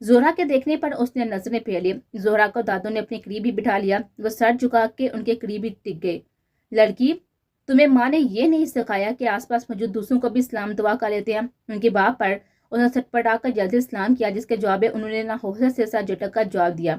زہرا کے دیکھنے پر اس نے نظریں پھیر لی. زہرا کو دادوں نے اپنے قریب ہی بٹھا لیا. وہ سر جھکا کے ان کے قریب ہی ٹک گئے. لڑکی، تمہیں ماں نے یہ نہیں سکھایا کہ آس پاس موجود دوسروں کو بھی سلام دعا کر لیتے ہیں؟ ان کی باپ پر انہوں نے سٹپٹا کر جلدی سلام کیا، جس کے جواب میں انہوں نے نہ حوصلے سے سر جھٹک کر جواب دیا.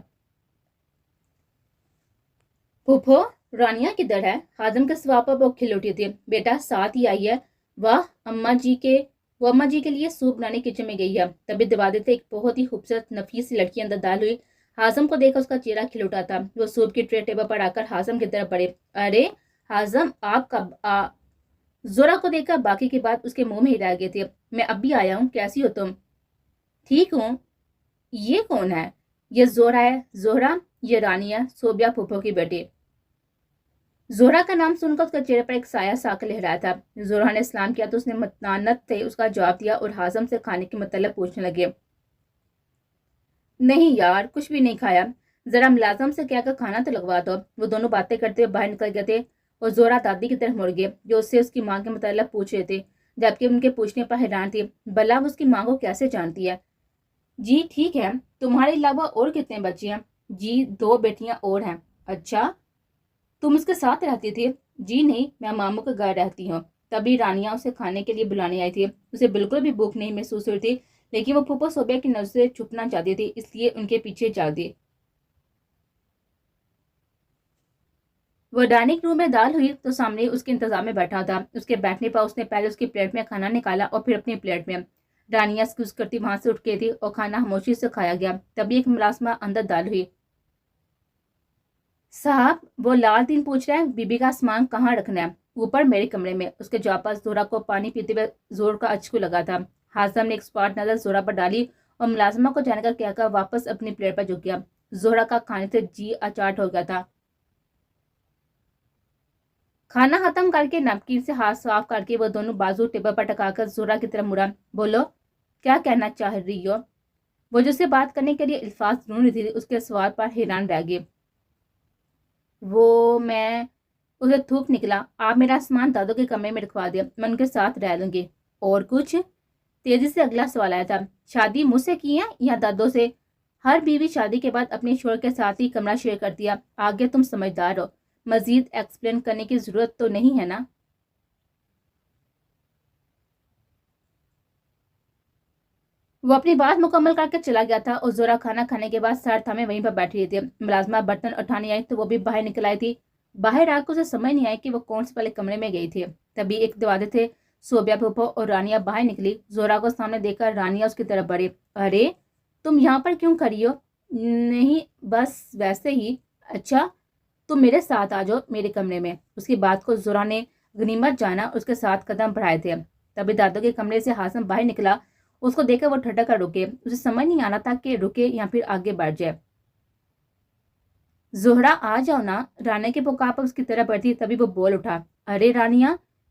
پھوپھو، رانیہ کدھر ہے؟ ہاضم کے سوال پر وہ کھل اٹھی تھی. بیٹا ساتھ ہی آئی ہے. واہ، وہ اماں جی کے لیے سوپ بنانے کچن میں گئی ہے. تبھی دروازے سے ایک بہت ہی خوبصورت نفیس لڑکی اندر داخل ہوئی. ہاضم کو دیکھ کر اس کا چہرہ کھل اٹھا تھا. وہ سوپ کی ٹرے ٹیبل پر آ کر ہاضم کی طرف بڑھے. ارے ہاضم، آپ کا زہرا کو دیکھ کر باقی کی بات اس کے منہ میں ہی رہ گئی تھی. میں اب بھی آیا ہوں. کیسی ہو تم؟ ٹھیک ہوں. یہ کون ہے؟ یہ زہرا ہے. زہرا، یہ رانیہ، صوبیہ پھوپھو کی بیٹی. زہرا کا نام سن کر اس کے چہرے پر ایک سایہ سا لہرایا تھا. زہرا نے اسلام کیا تو اس نے متانت سے اس کا جواب دیا اور ہاضم سے کھانے کے متعلق پوچھنے لگے. نہیں یار، کچھ بھی نہیں کھایا. ذرا ملازم سے کیا کر کھانا تو لگوا دو. وہ دونوں باتیں کرتے ہوئے باہر نکل گئے تھے اور زہرا دادی کی طرف مڑ گئے جو اس سے اس کی ماں کے متعلق پوچھ رہے تھے، جبکہ ان کے پوچھنے پر حیران تھی. بلا وہ اس کی ماں کو کیسے جانتی ہے؟ جی ٹھیک ہے. تمہارے علاوہ اور کتنے بچے ہیں؟ جی 2 بیٹیاں اور ہیں. اچھا، تم اس کے ساتھ رہتی تھی؟ جی نہیں، میں ماموں کے گھر رہتی ہوں. تبھی رانیہ اسے کھانے کے لیے بلانے آئی تھی. اسے بالکل بھی بھوک نہیں محسوس ہوئی تھی، لیکن وہ پھوپھو صوبیہ کی نظر سے چھپنا چاہتی تھی، اس لیے ان کے پیچھے چل دی. وہ ڈائننگ روم میں داخل ہوئی تو سامنے اس کے انتظار میں بیٹھا تھا. اس کے بیٹھنے پر اس نے پہلے اس کی پلیٹ میں کھانا نکالا اور پھر اپنی پلیٹ میں. رانیہ اسکوز کرتی وہاں سے اٹھ گئی تھی اور کھانا خاموشی سے کھایا گیا. تبھی ایک ملازمہ اندر داخل ہوئی. صاحب، وہ لال دین پوچھ رہے ہیں بی بی کا سامان کہاں رکھنا ہے؟ اوپر میرے کمرے میں. اس کے جواب پر زہرا کو پانی پیتے ہوئے زور کا اچکو لگا تھا. ہاضم نے ایک اسپاٹ نظر زہرا پر ڈالی اور ملازمہ کو جانے کا کہہ کر واپس اپنی پلیٹ پر جھک گیا. زہرا کا کھانے سے جی اچاٹ ہو گیا تھا. کھانا ختم کر کے نیپکن سے ہاتھ صاف کر کے وہ دونوں بازو ٹیبل پر ٹکا کر زہرا کی طرف مڑا. بولو، کیا کہنا چاہ رہی ہو؟ وہ جس سے بات کرنے کے لیے الفاظ ڈھونڈ رہی تھی اس کے سوال پر حیران رہ گئی. میں اسے تھوک نکلا. آپ میرا سامان دادوں کے کمرے میں رکھوا دیا، میں ان کے ساتھ رہ لوں گی. اور کچھ؟ تیزی سے اگلا سوال آیا تھا. شادی مجھ سے کی ہے یا دادوں سے؟ ہر بیوی شادی کے بعد اپنے شوہر کے ساتھ ہی کمرہ شیئر کرتی ہے. آگے تم سمجھدار ہو، مزید ایکسپلین کرنے کی ضرورت تو نہیں ہے نا؟ وہ اپنی بات مکمل کر کے چلا گیا تھا اور زہرا کھانا کھانے کے بعد سر تھامے وہیں پر بیٹھی رہی تھی. ملازمہ برتن اٹھانے آئی تو وہ بھی باہر نکل آئی تھی. باہر آ کے اسے سمجھ نہیں آئی کہ وہ کون سے والے کمرے میں گئی تھی. تبھی ایک دروازے تھے. صوبیہ پھوپھو اور رانیہ باہر نکلی. زہرا کو سامنے دیکھ کر رانیہ اس کی طرف بڑھی. ارے تم یہاں پر کیوں کھڑی ہو؟ نہیں، بس ویسے ہی. اچھا، تم میرے ساتھ آ جاؤ میرے کمرے میں. اس کی بات کو زہرا نے غنیمت جانا اس کے ساتھ قدم بڑھائے تھے. تبھی دادوں کے کمرے سے ہاضم باہر نکلا. اس کو دیکھ کر وہ ٹھٹک کر رکے. اسے سمجھ نہیں آنا تھا کہ رکے یا پھر آگے بڑھ جائے. زہرا آ جاؤ نا. رانیہ کے پکار پر اس کی طرف بڑھتی تبھی وہ بول اٹھا. ارے رانیہ،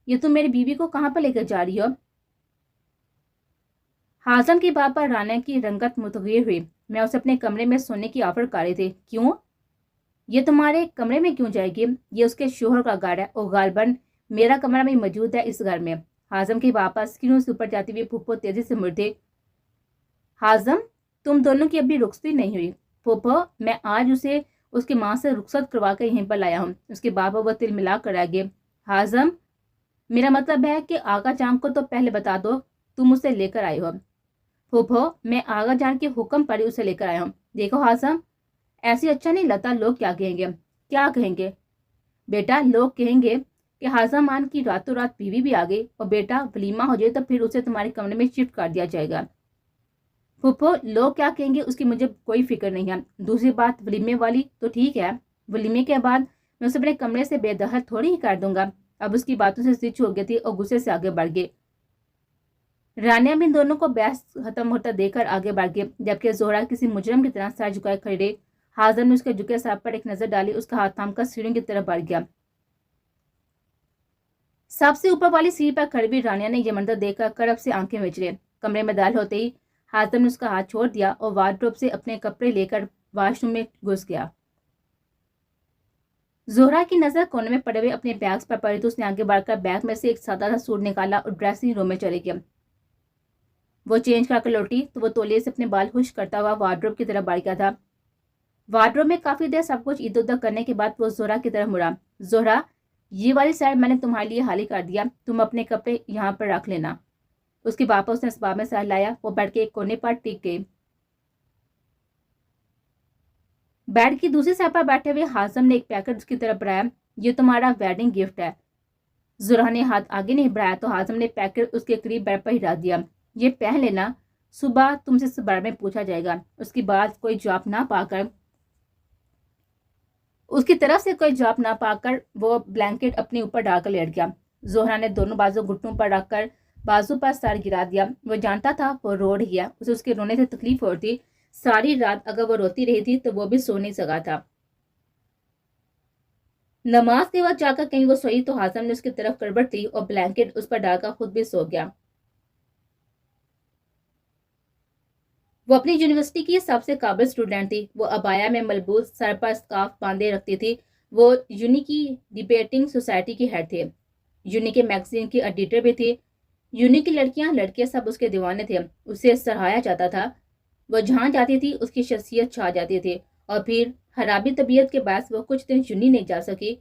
یہ تم میری بیوی کو کہاں پر لے کر جا رہی ہو؟ ہاضم کی بات پر رانیہ کی رنگت متغیر ہوئی. میں اسے اپنے کمرے میں سونے کی آفر کر رہی تھی. کیوں؟ یہ تمہارے کمرے میں کیوں جائے گی؟ یہ اس کے شوہر کا گھر ہے اور غالباً میرا کمرہ بھی موجود ہے اس گھر میں. ہاضم کی واپس اسکرین سے اوپر جاتی ہوئی پھوپھو تیزی سے مڑتے. ہاضم، تم دونوں کی ابھی رخصتی نہیں ہوئی. پھوپھو، میں آج اسے اس کی ماں سے رخصت کروا کر یہیں پر لایا ہوں. اس کے بعد وہ تل ملا کر رہ گئے. ہاضم، میرا مطلب ہے کہ آغا جان کو تو پہلے بتا دو تم اسے لے کر آئے ہو. پھوپھو، میں آغا جان کے حکم پر ہی اسے لے کر آیا ہوں. دیکھو ہاضم، ایسی اچھا نہیں لگتا. لوگ کیا کہیں گے؟ کیا کہیں گے؟ بیٹا، لوگ کہیں گے کہ ہاضم آن کی راتوں رات بیوی بھی آ گئی اور بیٹا ولیمہ ہو جائے تو پھر اسے تمہارے کمرے میں شفٹ کر دیا جائے گا. پھوپھو، لوگ کیا کہیں گے اس کی مجھے کوئی فکر نہیں ہے. دوسری بات ولیمے والی تو ٹھیک ہے، ولیمے کے بعد میں اسے اپنے کمرے سے بے دخل تھوڑی ہی کر دوں گا. اب اس کی باتوں سے ضد ہو گئی تھی اور غصے سے آگے بڑھ گئے. رانیہ بھی ان دونوں کو بحث ختم ہوتا دیکھ کر آگے بڑھ گئے، جبکہ زہرا کسی مجرم کی طرح سر جھکائے کھڑی رہی. ہاضم نے اس کے جھکے سر پر ایک نظر ڈالی. اس کا ہاتھ تھام کر سیڑھیوں کی طرف بڑھ گیا. سب سے اوپر والی سیڑھی پر کھڑی ہوئی رانیہ نے یہ منظر دیکھ کر کڑپ سے آنکھیں مچ لی. کمرے میں داخل ہوتے ہی ہاضم نے اس کا ہاتھ چھوڑ دیا اور وارڈروب سے اپنے کپڑے لے کر واش روم میں گھس گیا. زہرا کی نظر کونے میں پڑے ہوئے اپنے بیگز پر پڑی تو اس نے آگے بڑھ کر بیگ میں سے ایک سادہ سا سوٹ نکالا اور ڈریسنگ روم میں چلے گیا. وہ چینج کر لوٹی تو وہ تولیے سے اپنے بال خشک کرتا ہوا وارڈروب کی طرف بڑھ گیا تھا۔ وارڈروب میں کافی دیر سب کچھ ادھر ادھر کرنے کے بعد وہ زہرا کی طرف مڑا۔ زہرا، یہ والی سائڈ میں نے تمہارے لیے خالی کر دیا، تم اپنے کپڑے یہاں پر رکھ لینا۔ اس کے باپ اس نے اسباب میں سر لایا، وہ بیٹھ کے ایک کونے پر ٹک گئی۔ بیڈ کی دوسری سائڈ پر بیٹھے ہوئے ہاضم نے ایک پیکٹ اس کی طرف بڑھایا۔ یہ تمہارا ویڈنگ گفٹ ہے۔ زہرا نے ہاتھ آگے نہیں بڑھایا تو ہاضم نے پیکٹ اس کے قریب بیڈ پر ہی رکھ دیا۔ یہ پہن لینا، صبح تم سے اس بارے میں پوچھا جائے گا۔ اس کی طرف سے کوئی جواب نہ پا کر وہ بلینکٹ اپنے اوپر ڈال کر لیٹ گیا۔ زہرا نے دونوں بازو گھٹنوں پر رکھ کر بازو پر سر گرا دیا۔ وہ جانتا تھا وہ رو رہی ہے، اسے اس کے رونے سے تکلیف ہو رہی تھی۔ ساری رات اگر وہ روتی رہی تھی تو وہ بھی سو نہیں سکا تھا۔ نماز کے وقت جا کر کہیں وہ سوئی تو ہاضم نے اس کی طرف کروٹ دی اور بلینکٹ اس پر ڈال کر خود بھی سو گیا۔ وہ اپنی یونیورسٹی کی سب سے قابل اسٹوڈنٹ تھی۔ وہ عبایا میں ملبوس، سر پر اسکارف باندھے رکھتی تھی۔ وہ یونی کی ڈیبیٹنگ سوسائٹی کی ہیڈ تھے، یونی کے میگزین کی ایڈیٹر بھی تھی۔ یونی کی لڑکیاں سب اس کے دیوانے تھے، اسے سراہا جاتا تھا۔ وہ جہاں جاتی تھی اس کی شخصیت چھا جاتی تھی، اور پھر خرابی طبیعت کے باعث وہ کچھ دن یونی نہیں جا سکی۔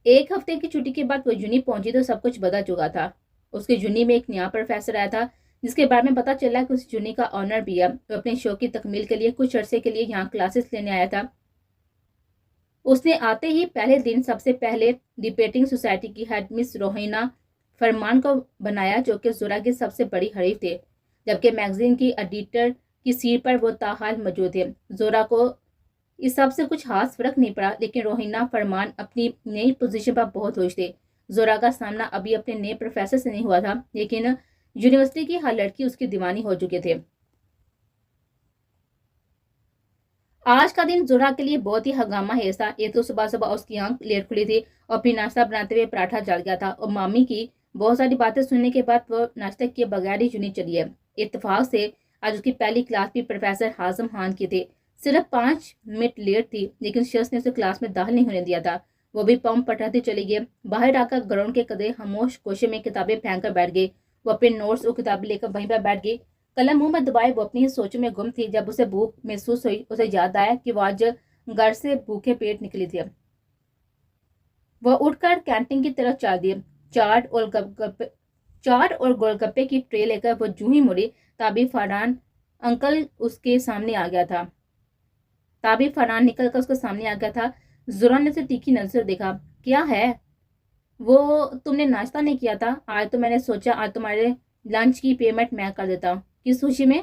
ایک ہفتے کی چھٹی کے بعد وہ یونی پہنچی تو سب کچھ بدل چکا تھا۔ اس کے یونی میں ایک نیا پروفیسر آیا تھا جس کے بارے میں پتا چلا کہ اس یونی کا آنر بھی ہے۔ وہ اپنے شو کی تکمیل کے لیے کچھ عرصے کے لیے یہاں کلاسز لینے آیا تھا۔ اس نے آتے ہی پہلے دن سب سے پہلے ڈیبیٹنگ سوسائٹی کی ہیڈ مس روحینہ فرمان کو بنایا، جو کہ زہرا کی سب سے بڑی حریف تھے، جبکہ میگزین کی ایڈیٹر کی سیٹ پر وہ تاحال موجود تھے۔ زہرا کو اس سب سے کچھ خاص فرق نہیں پڑا، لیکن روحینہ فرمان اپنی نئی پوزیشن پر بہت خوش تھے۔ زہرا کا سامنا ابھی اپنے نئے پروفیسر سے نہیں ہوا تھا، لیکن یونیورسٹی کی ہر لڑکی اس کی دیوانی ہو چکے تھے۔ آج کا دن زہرا کے لیے بہت ہی ہنگامہ خیز تھا۔ ایک تو صبح اس کی آنکھ لیٹ کھلی تھی اور پھر ناشتہ بناتے ہوئے پراٹھا جل گیا تھا، اور مامی کی بہت ساری باتیں سننے کے بعد وہ ناشتہ کیے بغیر ہی یونی چلی ہے۔ اتفاق سے آج اس کی پہلی کلاس بھی پروفیسر ہاضم خان کی تھی۔ صرف 5 منٹ لیٹ تھی، لیکن شخص نے اسے کلاس میں داخل نہیں ہونے دیا تھا۔ وہ بھی پاؤں پٹاتے چلی گئی۔ باہر آ کر گراؤنڈ کے قدرے خاموش کوشے میں کتابیں پھینک کر بیٹھ گئی۔ وہ اپنے نوٹس اور کتابیں لے کر وہیں پر بیٹھ گئی، قلم منہ میں دبائے وہ اپنی سوچوں میں گم تھی۔ جب اسے بھوک محسوس ہوئی، اسے یاد آیا کہ وہ آج گھر سے بھوکے پیٹ نکلی تھی۔ وہ اٹھ کر کینٹین کی طرف چل دی۔ چاٹ اور گول گپے کی ٹرے لے کر وہ جوں ہی مڑی، تابی فرحان انکل اس کے سامنے آ گیا تھا۔ تابی فرحان نکل کر اس کے سامنے آ گیا تھا۔ زہرا نے اسے تیکھی نظر سے دیکھا۔ کیا ہے؟ وہ تم نے ناشتہ نہیں کیا تھا؟ آج تو میں نے سوچا آج تمہارے لنچ کی پیمنٹ میں کر دیتا ہوں۔ کس خوشی میں؟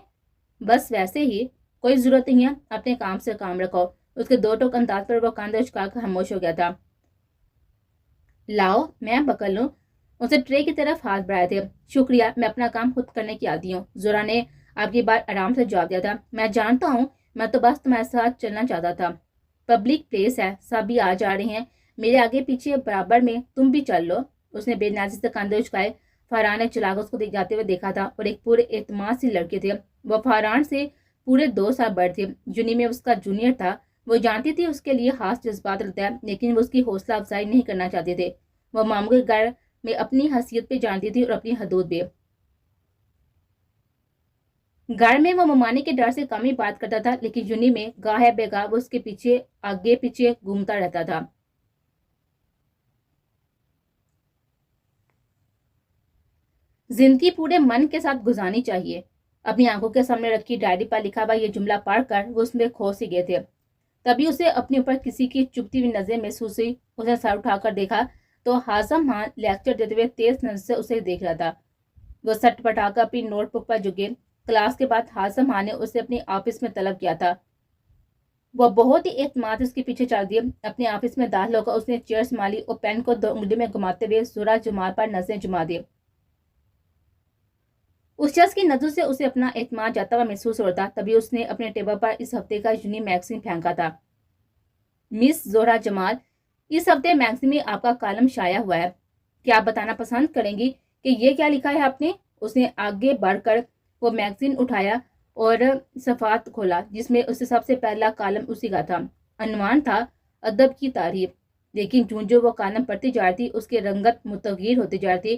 بس ویسے ہی، کوئی ضرورت نہیں ہے، اپنے کام سے کام رکھو۔ اس کے دو ٹوک انداز پر وہ کاندھے اچکا کر خاموش ہو گیا تھا۔ لاؤ میں پکڑ لوں۔ اسے ٹرے کی طرف ہاتھ بڑھائے تھے۔ شکریہ، میں اپنا کام خود کرنے کی عادی ہوں۔ زہرا نے آپ کی بات آرام سے جواب دیا تھا۔ میں جانتا ہوں، میں تو بس تمہارے ساتھ چلنا چاہتا تھا۔ پبلک پلیس ہے، سبھی آ جا رہے ہیں، میرے آگے پیچھے برابر میں، تم بھی چل لو۔ اس نے بے نیازی سے کاندھے اچکائے۔ فرحان نے چلا کر اس کو جاتے ہوئے دیکھا تھا، اور ایک پورے اعتماد سی لڑکی تھے۔ وہ فرحان سے پورے 2 سال بڑھ تھے، یونی میں اس کا جونیئر تھا۔ وہ جانتی تھی اس کے لیے خاص جذبات رکھتا ہے، لیکن وہ اس کی حوصلہ افزائی نہیں کرنا چاہتے تھے۔ وہ ماموں کے گھر میں اپنی حیثیت پہ جانتی تھی اور اپنی حدود بھی۔ گھر میں وہ ممانے کے ڈر سے کم ہی بات کرتا تھا، لیکن یونی میں گاہ بے گاہ وہ اس کے پیچھے آگے پیچھے گھومتا رہتا تھا۔ زندگی پورے من کے ساتھ گزارنی چاہیے۔ اپنی آنکھوں کے سامنے رکھی ڈائری پر لکھا ہوا یہ جملہ پڑھ کر وہ اس میں کھو سی گئے تھے۔ تبھی اسے اپنے اوپر کسی کی چبھتی ہوئی نظر محسوس ہوئی۔ اسے سر اٹھا کر دیکھا تو ہاضم خان لیکچر دیتے ہوئے تیز نظر سے اسے دیکھ رہا تھا۔ وہ سٹ پٹا کر اپنی نوٹ بک پر جھکے۔ کلاس کے بعد ہاضم خان نے اسے اپنے آفس میں طلب کیا تھا۔ وہ بہت ہی اعتماد سے اس کے پیچھے چل دیے۔ اپنے آفس میں داخل ہو کر اس نے چیئر سنبھالی اور پین کو 2 انگلی میں گھماتے ہوئے زہرا جمال پر نظریں جما دی۔ اس شخص کی نظر سے اسے اپنا اعتماد جاتا ہوا محسوس ہو رہا تھا۔ تبھی اس نے اپنے ٹیبل پر اس ہفتے کا یونی میگزین پھینکا تھا۔ مس زہرا جمال، اس ہفتے میگزین میں آپ کا کالم شائع ہوا ہے، کیا آپ بتانا پسند کریں گی کہ یہ کیا لکھا ہے آپ نے؟ اس نے آگے بڑھ کر وہ میگزین اٹھایا اور صفحات کھولا، جس میں اس سے سب سے پہلا کالم اسی کا تھا۔ عنوان تھا ادب کی تعریف، لیکن جو وہ کالم پڑھتی جا رہی تھی اس کی رنگت متغیر ہوتی جا رہی تھی۔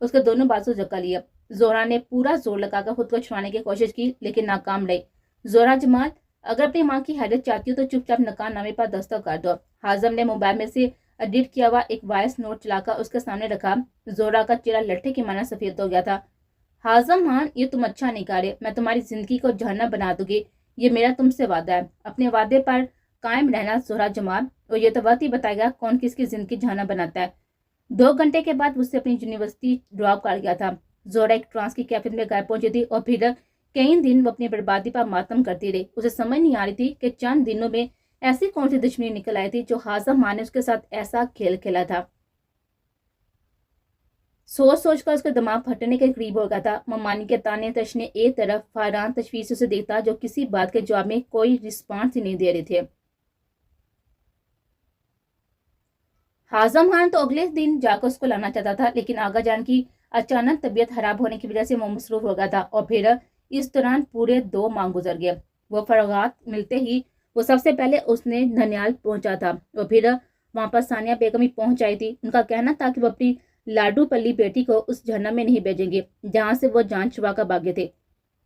اس کے دونوں بازو جکڑ لیا۔ زہرا نے پورا زور لگا کر خود کو چھڑانے کی کوشش کی لیکن ناکام رہی۔ زہرا جمال، اگر اپنی ماں کی حیرت چاہتی ہو تو چپ چاپ نکاح نامے پر دستخط کر دو۔ حازم نے موبائل میں سے ایڈٹ کیا ہوا ایک وائس نوٹ چلا کر اس کے سامنے رکھا۔ زہرا کا چہرہ لٹھے کی مانا سفید ہو گیا تھا۔ حازم خان، یہ تم اچھا نہیں کر رہے، میں تمہاری زندگی کو جہنم بنا دوں گی، یہ میرا تم سے وعدہ ہے۔ اپنے وعدے پر قائم رہنا زہرا جمال، اور یہ تو وقت ہی بتائے گا کون کس کی زندگی جہنم بناتا ہے۔ 2 گھنٹے کے بعد اس سے اپنی یونیورسٹی ڈراپ کر گیا تھا۔ زہرا ایک ٹرانس کی کیفن میں گھر پہنچی تھی اور پھر کئی دن وہ اپنی بربادی پر ماتم کرتی رہی۔ اسے سمجھ نہیں آ رہی تھی کہ چند دنوں میں ایسی کون سی دشمنی نکل آئی تھی جو حازم خان نے اس کے ساتھ ایسا کھیل کھیلا تھا۔ سوچ سوچ کر اس کا دماغ پھٹنے کے قریب ہو گیا تھا۔ ممانی کے تانے تشنے ایک طرف، فاران تشویش اسے دیکھتا جو کسی بات کے جواب میں کوئی رسپانس ہی نہیں دے رہے تھے۔ حازم خان تو اگلے دن جا کر اس کو لانا چاہتا تھا لیکن آغا جان کی اچانک طبیعت خراب ہونے کی وجہ سے وہ مصروف ہو گیا تھا اور پھر اس دوران پورے 2 ماہ گزر گئے۔ وہ فراغت ملتے ہی وہ سب سے پہلے اس نے ننیال پہنچا تھا اور پھر وہاں پر ثانیہ بیگم ہی پہنچ آئی تھی۔ ان کا کہنا تھا کہ وہ اپنی لاڈو پلی بیٹی کو اس جہنم میں نہیں بھیجیں گے جہاں سے وہ جان چھڑا کر بھاگے تھے۔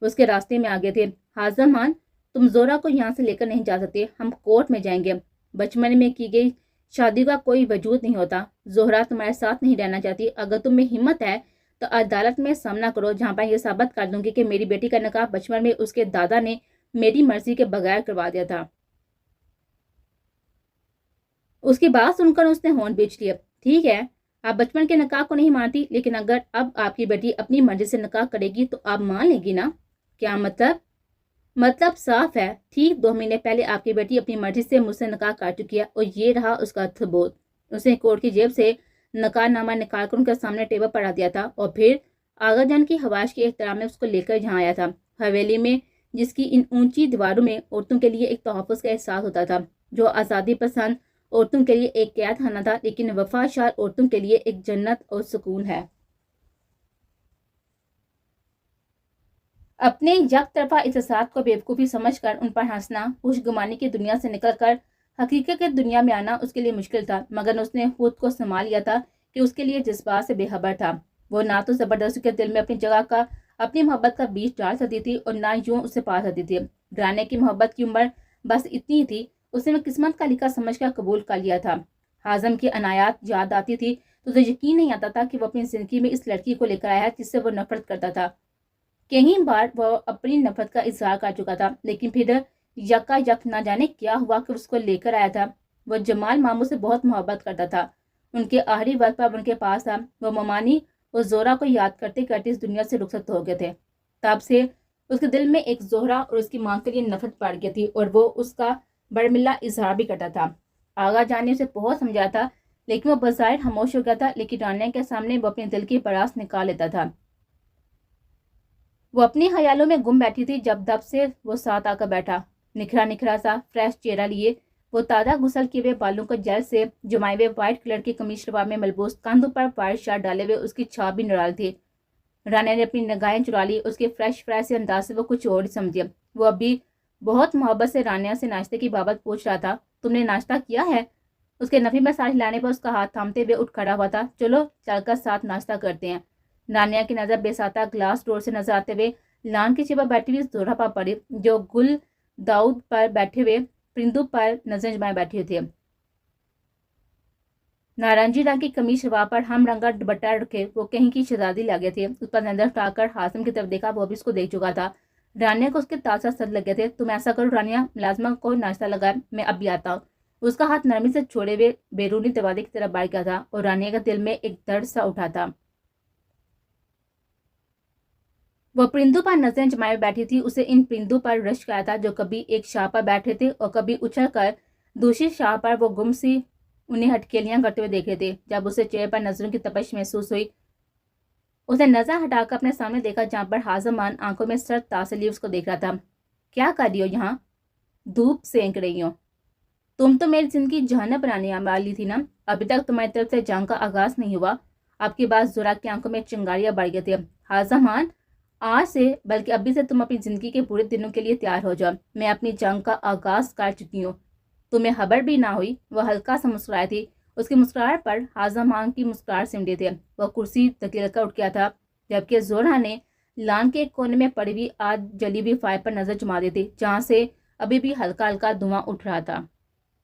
اس کے راستے میں آگے تھے۔ حازم خان، تم زہرا کو یہاں سے لے کر نہیں جا سکتے، ہم کورٹ میں جائیں گے۔ بچپن میں کی گئی شادی کا کوئی وجود نہیں ہوتا۔ زہرا تمہارے ساتھ نہیں رہنا چاہتی۔ اگر تم میں ہمت ہے تو عدالت میں سامنا کرو جہاں پر یہ ثابت کر دوں گی کہ میری بیٹی کا نکاح بچپن میں اس کے دادا نے میری مرضی کے بغیر کروا دیا تھا۔ اس کی بات سن کر اس نے ہونٹ بیچ لیا۔ ٹھیک ہے، آپ بچپن کے نکاح کو نہیں مانتی لیکن اگر اب آپ کی بیٹی اپنی مرضی سے نکاح کرے گی تو آپ مان لے گی نا؟ کیا مطلب صاف ہے۔ ٹھیک 2 مہینے پہلے آپ کی بیٹی اپنی مرضی سے مجھ سے نکاح کر چکی ہے اور یہ رہا اس کا ثبوت۔ اس نے کورٹ کی جیب سے نکاح نامہ نکال کر ان کے سامنے ٹیبل پر رکھ دیا تھا اور پھر آغا جان کی خواہش کے احترام میں اس کو لے کر یہاں آیا تھا، حویلی میں، جس کی ان اونچی دیواروں میں عورتوں کے لیے ایک تحفظ کا احساس ہوتا تھا، جو آزادی پسند عورتوں کے لیے ایک قید خانہ تھا لیکن وفاشار عورتوں کے لیے ایک جنت اور سکون ہے۔ اپنے یک طرفہ احساسات کو بیوقوفی سمجھ کر ان پر ہنسنا، خوش گمانی کی دنیا سے نکل کر حقیقت کی دنیا میں آنا اس کے لیے مشکل تھا، مگر اس نے خود کو سنبھال لیا تھا کہ اس کے لیے جذبات سے بے خبر تھا۔ وہ نہ تو زبردستی کے دل میں اپنی جگہ کا، اپنی محبت کا بیج ڈال سکتی تھی اور نہ یوں اسے پا سکتی تھی۔ ڈرانے کی محبت کی عمر بس اتنی تھی، اس نے قسمت کا لکھا سمجھ کر قبول کر لیا تھا۔ حازم کی عنایات یاد آتی تھی تو اسے یقین نہیں آتا تھا کہ وہ اپنی زندگی میں اس لڑکی کو لے کر آیا ہے جس سے وہ نفرت کرتا تھا۔ کئی بار وہ اپنی نفرت کا اظہار کر چکا تھا لیکن پھر یکا یک نہ جانے کیا ہوا کہ اس کو لے کر آیا تھا۔ وہ جمال ماموں سے بہت محبت کرتا تھا، ان کے آخری وقت پر ان کے پاس تھا۔ وہ ممانی اور زہرا کو یاد کرتے کرتے اس دنیا سے رخصت ہو گئے تھے۔ تب سے اس کے دل میں ایک زہرا اور اس کی ماں کے لیے نفرت بڑھ گئی تھی اور وہ اس کا برملا اظہار بھی کرتا تھا۔ آغا جان نے اسے بہت سمجھایا تھا لیکن وہ بظاہر خاموش ہو گیا تھا، لیکن رانیہ کے سامنے وہ اپنے دل کی بڑاس نکال لیتا تھا۔ وہ اپنی خیالوں میں گم بیٹھی تھی جب دب سے وہ ساتھ آ کر بیٹھا، نکھرا نکھرا سا فریش چہرہ لیے، وہ تازہ غسل کیے ہوئے بالوں کو جیل سے جمائے ہوئے وائٹ کلر کی قمیص شلوار میں ملبوس، کاندھوں پر وائٹ شال ڈالے ہوئے اس کی چھاپ بھی نرال تھی۔ رانیہ نے اپنی نگاہیں چرا لی، اس کے فریش سے انداز سے وہ کچھ اور ہی سمجھے۔ وہ ابھی بہت محبت سے رانیہ سے ناشتے کی بابت پوچھ رہا تھا۔ تم نے ناشتہ کیا ہے؟ اس کے نفی میں ساتھ ہلانے پر اس کا ہاتھ تھامتے ہوئے اٹھ کھڑا ہوا تھا۔ چلو چل کر ساتھ ناشتہ کرتے ہیں۔ رانیہ کی نظر بے ساتہ گلاس ڈور سے نظر آتے ہوئے لان کی چپا بیٹھی ہوئی زہرا پر پڑی، جو گل داؤد پر بیٹھے ہوئے پرندوں پر نظر جمائے بیٹھے تھے۔ نارنجی رنگ کی قمیص شلوار پر ہم رنگا دوپٹہ رکھے وہ کہیں کی شہزادی لگے تھے۔ اس پر نظر اٹھا کر حازم کی طرف دیکھا، وہ بھی اس کو دیکھ چکا تھا۔ رانیہ کو اس کے تازہ سر لگے تھے۔ تم ایسا کرو رانیہ، ملازمہ کو ناشتہ لگا، میں اب بھی آتا ہوں۔ اس کا ہاتھ نرمی سے چھوڑے ہوئے بیرونی دروازے کی طرف بڑھ گیا تھا اور رانیہ کے دل میں ایک درد سا اٹھا تھا۔ وہ پرندوں پر نظریں جمائے بیٹھی تھی۔ اسے ان پرندوں پر رشک آیا تھا جو کبھی ایک شاہ پر بیٹھے تھے اور کبھی اچھل کر دوسری شاہ پر وہ گم سی انہیں ہٹکیلیاں کرتے ہوئے دیکھے تھے۔ جب اسے چہرے پر نظروں کی تپش محسوس ہوئی، اس نے نظر ہٹا کر اپنے سامنے دیکھا جہاں پر حازم خان آنکھوں میں سرد تاسلی اس کو دیکھ رہا تھا۔ کیا کر رہی ہو یہاں؟ دھوپ سینک رہی ہوں۔ تم تو میری زندگی جہنم بنانے والی تھی نا، ابھی تک تمہاری طرف سے جنگ کا آغاز نہیں ہوا۔ آپ کی بات زہرا کی آنکھوں میں چنگاریاں بڑھ گئی تھی۔ حازم خان، آج سے بلکہ ابھی سے تم اپنی زندگی کے برے دنوں کے لیے تیار ہو جاؤ۔ میں اپنی جنگ کا آغاز کر چکی ہوں۔ تمہیں خبر بھی نہ ہوئی؟ وہ ہلکا سا مسکرائی تھی اس کی مسکراہٹ پر ہاضم آنکھ کی مسکراہٹ سمٹی تھی. وہ کرسی دھکیل کر اٹھ گیا تھا جبکہ زہرا نے لان کے ایک کونے میں پڑی ہوئی آج جلی ہوئی فائل پر نظر جما دی تھی جہاں سے ابھی بھی ہلکا ہلکا دھواں اٹھ رہا تھا.